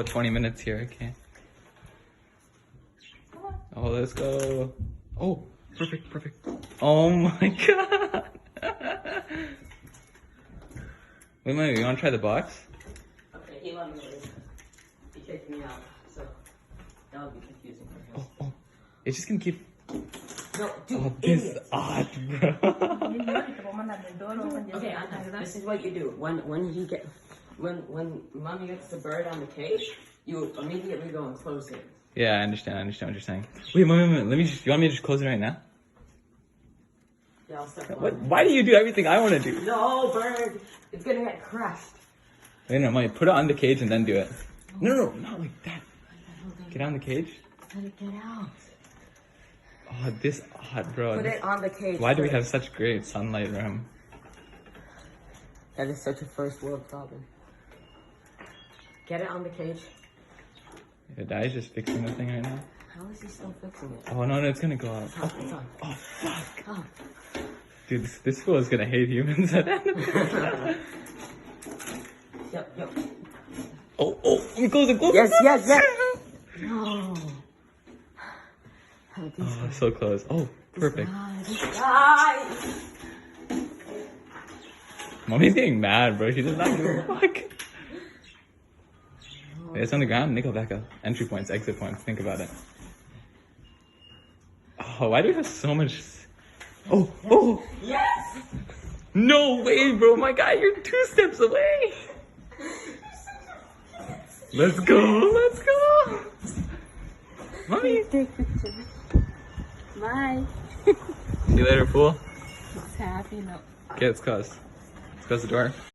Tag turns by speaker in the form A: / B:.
A: 20 minutes here, okay. Oh, let's go. Oh, perfect. Oh my god. Wait, you wanna try the box?
B: Okay, he let me leave. He kicked me out, so that would be confusing for him.
A: Oh. It's just gonna keep...
B: No, dude,
A: Oh, this
B: idiot.
A: odd, bro.
B: Okay, this is what you do. When mommy gets the bird on the cage, you immediately go and close it.
A: Yeah, I understand what you're saying. Wait, let me just, you want me to just close it right now?
B: Yeah, I'll start.
A: Why do you do everything I want to do?
B: No, bird! It's gonna get crushed.
A: Wait, no, Mommy, put it on the cage and then do it. No, not like that. Get on the cage.
B: Let it get out.
A: Oh, this odd, bro.
B: Put it on the cage.
A: Why do we have such great sunlight room?
B: That is such a first world problem. Get it on the cage.
A: Yeah, Dai's just fixing the thing right now.
B: How is he still fixing it?
A: Oh, no, it's gonna go out.
B: It's on. It's on.
A: Oh, fuck.
B: Oh.
A: Dude, this fool is gonna hate humans at the end of this.
B: Yep.
A: Oh, I'm closing.
B: Yes. No.
A: Oh, so close. Oh, perfect.
B: Guys.
A: Mommy's getting mad, bro. She does not give a fuck. It's on the ground. Nickel back up. Entry points, exit points. Think about it. Oh, why do we have so much? Oh!
B: Yes.
A: No way, bro. My guy, you're 2 steps away. Let's go. Mommy.
C: Take picture. Bye.
A: See you later, fool.
C: It's happy now.
A: Okay, let's close. Let's close the door.